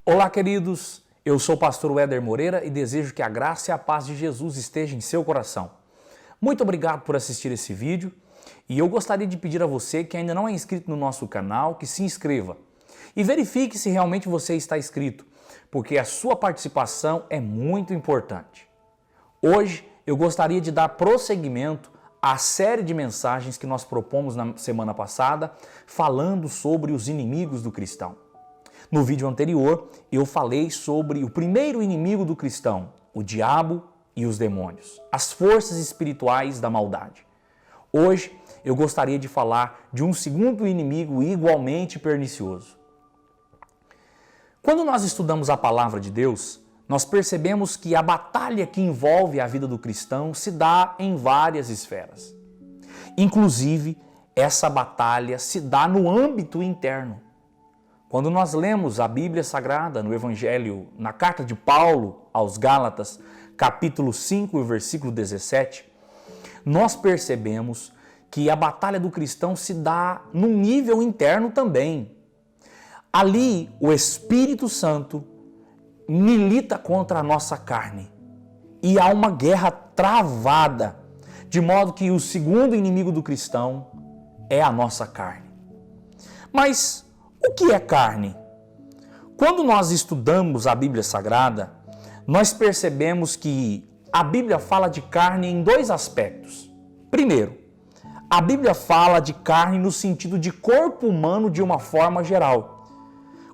Olá, queridos. Eu sou o pastor Éder Moreira e desejo que a graça e a paz de Jesus esteja em seu coração. Muito obrigado por assistir esse vídeo e eu gostaria de pedir a você que ainda não é inscrito no nosso canal que se inscreva e verifique se realmente você está inscrito, porque a sua participação é muito importante. Hoje eu gostaria de dar prosseguimento à série de mensagens que nós propomos na semana passada, falando sobre os inimigos do cristão. No vídeo anterior, eu falei sobre o primeiro inimigo do cristão, o diabo e os demônios, as forças espirituais da maldade. Hoje, eu gostaria de falar de um segundo inimigo igualmente pernicioso. Quando nós estudamos a palavra de Deus, nós percebemos que a batalha que envolve a vida do cristão se dá em várias esferas. Inclusive, essa batalha se dá no âmbito interno. Quando nós lemos a Bíblia Sagrada no Evangelho, na carta de Paulo aos Gálatas, capítulo 5, versículo 17, nós percebemos que a batalha do cristão se dá num nível interno também. Ali, o Espírito Santo milita contra a nossa carne e há uma guerra travada, de modo que o segundo inimigo do cristão é a nossa carne. Mas o que é carne? Quando nós estudamos a Bíblia Sagrada, nós percebemos que a Bíblia fala de carne em dois aspectos. Primeiro, a Bíblia fala de carne no sentido de corpo humano de uma forma geral.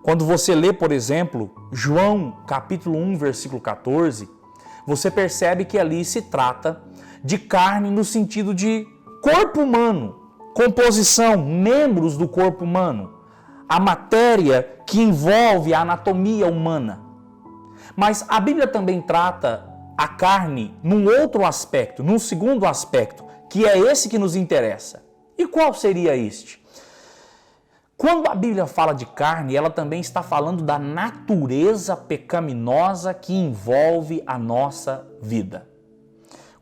Quando você lê, por exemplo, João capítulo 1, versículo 14, você percebe que ali se trata de carne no sentido de corpo humano, composição, membros do corpo humano, a matéria que envolve a anatomia humana. Mas a Bíblia também trata a carne num outro aspecto, num segundo aspecto, que é esse que nos interessa. E qual seria este? Quando a Bíblia fala de carne, ela também está falando da natureza pecaminosa que envolve a nossa vida.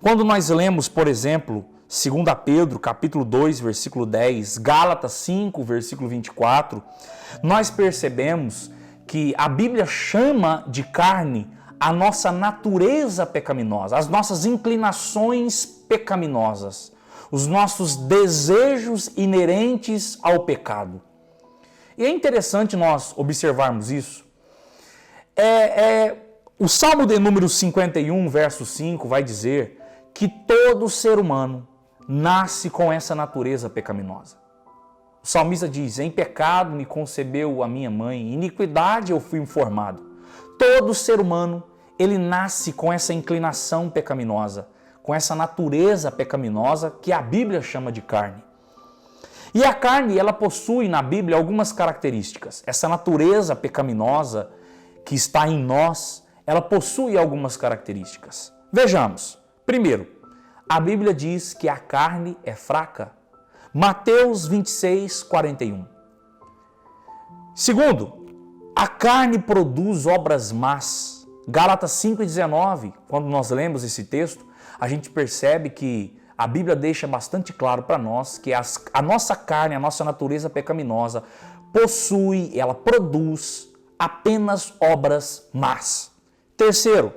Quando nós lemos, por exemplo, 2 Pedro, capítulo 2, versículo 10, Gálatas 5, versículo 24, nós percebemos que a Bíblia chama de carne a nossa natureza pecaminosa, as nossas inclinações pecaminosas, os nossos desejos inerentes ao pecado. E é interessante nós observarmos isso. O Salmo de número 51, verso 5, vai dizer que todo ser humano nasce com essa natureza pecaminosa. O salmista diz: em pecado me concebeu a minha mãe, em iniquidade eu fui formado. Todo ser humano, ele nasce com essa inclinação pecaminosa, com essa natureza pecaminosa que a Bíblia chama de carne. E a carne, ela possui na Bíblia algumas características. Essa natureza pecaminosa que está em nós, ela possui algumas características. Vejamos. Primeiro, a Bíblia diz que a carne é fraca. Mateus 26, 41. Segundo, a carne produz obras más. Gálatas 5, 19, quando nós lemos esse texto, a gente percebe que a Bíblia deixa bastante claro para nós que a nossa carne, a nossa natureza pecaminosa, ela produz apenas obras más. Terceiro,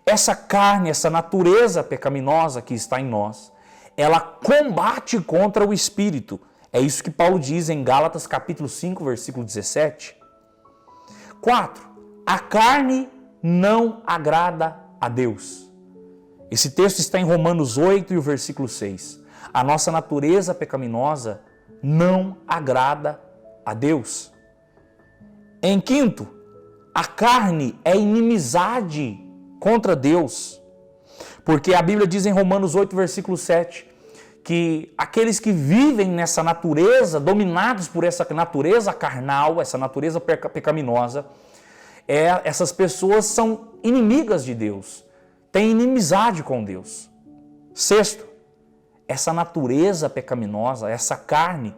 essa carne, essa natureza pecaminosa que está em nós, ela combate contra o Espírito. É isso que Paulo diz em Gálatas capítulo 5, versículo 17. 4. A carne não agrada a Deus. Esse texto está em Romanos 8 e o versículo 6. A nossa natureza pecaminosa não agrada a Deus. Em quinto, a carne é inimizade contra Deus. Porque a Bíblia diz em Romanos 8, versículo 7, que aqueles que vivem nessa natureza, dominados por essa natureza carnal, essa natureza pecaminosa, essas pessoas são inimigas de Deus, têm inimizade com Deus. Sexto, essa natureza pecaminosa, essa carne,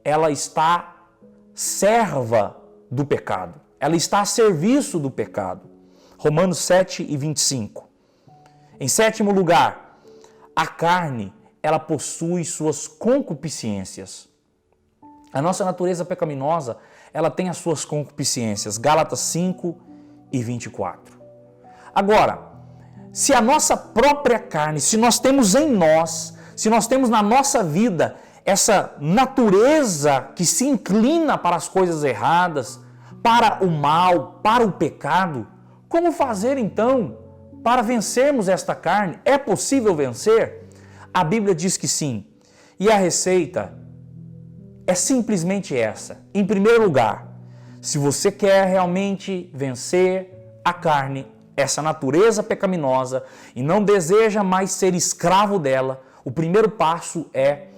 ela está serva do pecado, ela está a serviço do pecado. Romanos 7 e 25. Em sétimo lugar, a carne, ela possui suas concupiscências. A nossa natureza pecaminosa, ela tem as suas concupiscências. Gálatas 5 e 24. Agora, se a nossa própria carne, se nós temos em nós, se nós temos na nossa vida essa natureza que se inclina para as coisas erradas, para o mal, para o pecado, como fazer então para vencermos esta carne? É possível vencer? A Bíblia diz que sim. E a receita é simplesmente essa. Em primeiro lugar, se você quer realmente vencer a carne, essa natureza pecaminosa, e não deseja mais ser escravo dela, o primeiro passo é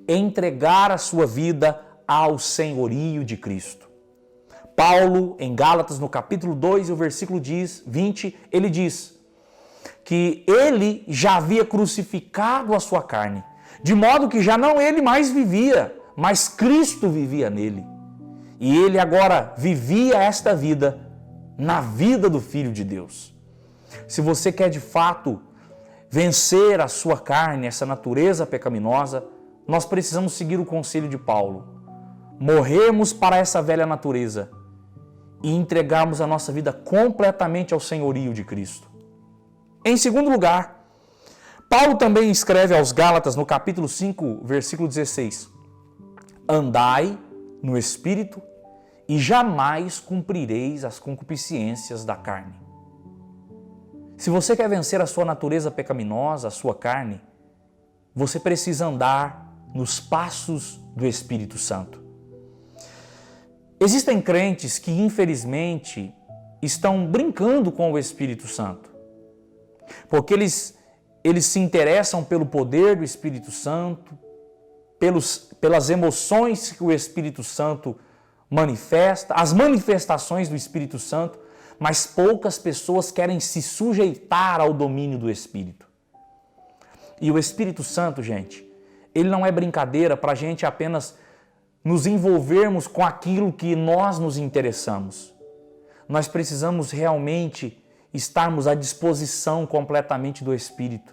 entregar a sua vida ao senhorio de Cristo. Paulo, em Gálatas, no capítulo 2, o versículo 20, ele diz que ele já havia crucificado a sua carne, de modo que já não ele mais vivia, mas Cristo vivia nele. E ele agora vivia esta vida na vida do Filho de Deus. Se você quer de fato vencer a sua carne, essa natureza pecaminosa, nós precisamos seguir o conselho de Paulo. Morrermos para essa velha natureza e entregarmos a nossa vida completamente ao senhorio de Cristo. Em segundo lugar, Paulo também escreve aos Gálatas, no capítulo 5, versículo 16: andai no Espírito e jamais cumprireis as concupiscências da carne. Se você quer vencer a sua natureza pecaminosa, a sua carne, você precisa andar nos passos do Espírito Santo. Existem crentes que, infelizmente, estão brincando com o Espírito Santo, porque eles se interessam pelo poder do Espírito Santo, pelas emoções que o Espírito Santo manifesta, as manifestações do Espírito Santo, mas poucas pessoas querem se sujeitar ao domínio do Espírito. E o Espírito Santo, gente, ele não é brincadeira para a gente apenas nos envolvermos com aquilo que nós nos interessamos. Nós precisamos realmente estarmos à disposição completamente do Espírito.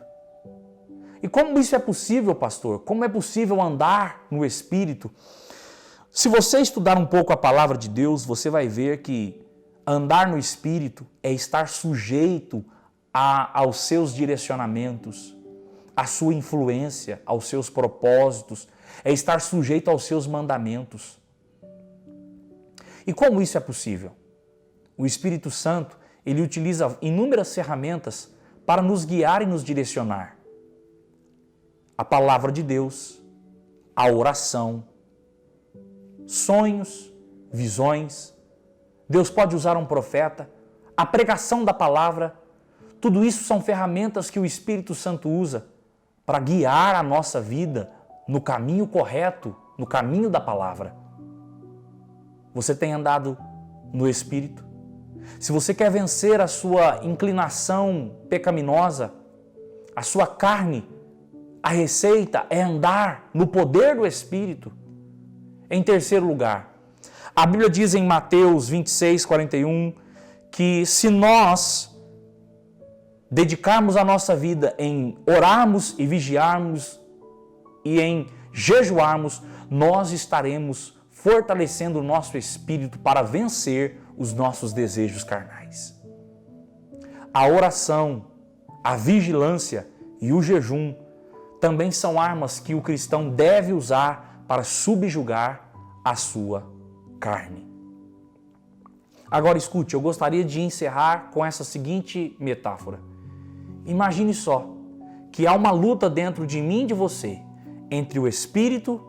E como isso é possível, pastor? Como é possível andar no Espírito? Se você estudar um pouco a palavra de Deus, você vai ver que andar no Espírito é estar sujeito aos seus direcionamentos, à sua influência, aos seus propósitos, é estar sujeito aos seus mandamentos. E como isso é possível? O Espírito Santo, ele utiliza inúmeras ferramentas para nos guiar e nos direcionar. A palavra de Deus, a oração, sonhos, visões. Deus pode usar um profeta, a pregação da palavra. Tudo isso são ferramentas que o Espírito Santo usa para guiar a nossa vida no caminho correto, no caminho da palavra. Você tem andado no Espírito? Se você quer vencer a sua inclinação pecaminosa, a sua carne, a receita é andar no poder do Espírito. Em terceiro lugar, a Bíblia diz em Mateus 26, 41, que se nós dedicarmos a nossa vida em orarmos e vigiarmos e em jejuarmos, nós estaremos fortalecendo o nosso espírito para vencer os nossos desejos carnais. A oração, a vigilância e o jejum também são armas que o cristão deve usar para subjugar a sua carne. Agora escute, eu gostaria de encerrar com essa seguinte metáfora. Imagine só que há uma luta dentro de mim e de você, entre o Espírito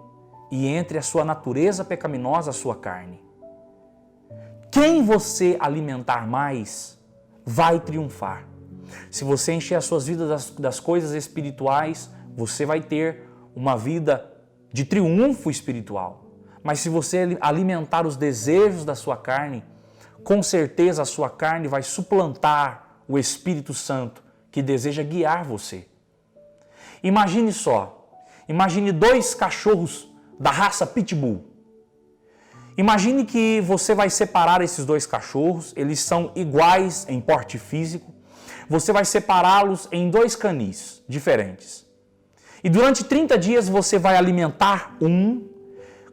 e entre a sua natureza pecaminosa, a sua carne. Quem você alimentar mais vai triunfar. Se você encher as suas vidas das coisas espirituais, você vai ter uma vida de triunfo espiritual. Mas se você alimentar os desejos da sua carne, com certeza a sua carne vai suplantar o Espírito Santo que deseja guiar você. Imagine só, imagine 2 cachorros da raça Pitbull. Imagine que você vai separar esses 2 cachorros, eles são iguais em porte físico, você vai separá-los em 2 canis diferentes. E durante 30 dias você vai alimentar um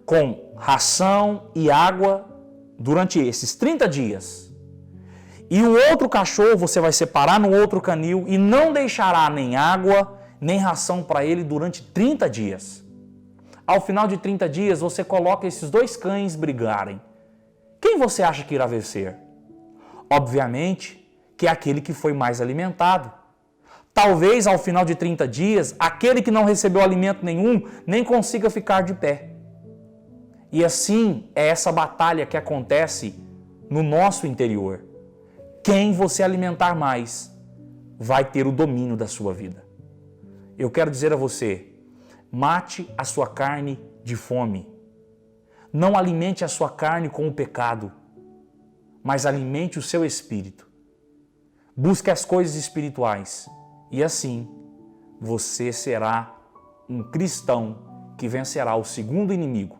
com ração e água durante esses 30 dias. E o outro cachorro você vai separar no outro canil e não deixará nem água, nem ração para ele durante 30 dias. Ao final de 30 dias, você coloca esses dois cães brigarem. Quem você acha que irá vencer? Obviamente que é aquele que foi mais alimentado. Talvez ao final de 30 dias, aquele que não recebeu alimento nenhum nem consiga ficar de pé. E assim é essa batalha que acontece no nosso interior. Quem você alimentar mais vai ter o domínio da sua vida. Eu quero dizer a você, mate a sua carne de fome. Não alimente a sua carne com o pecado, mas alimente o seu espírito. Busque as coisas espirituais e assim você será um cristão que vencerá o segundo inimigo,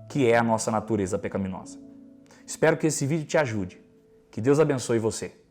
que é a nossa natureza pecaminosa. Espero que esse vídeo te ajude. Que Deus abençoe você.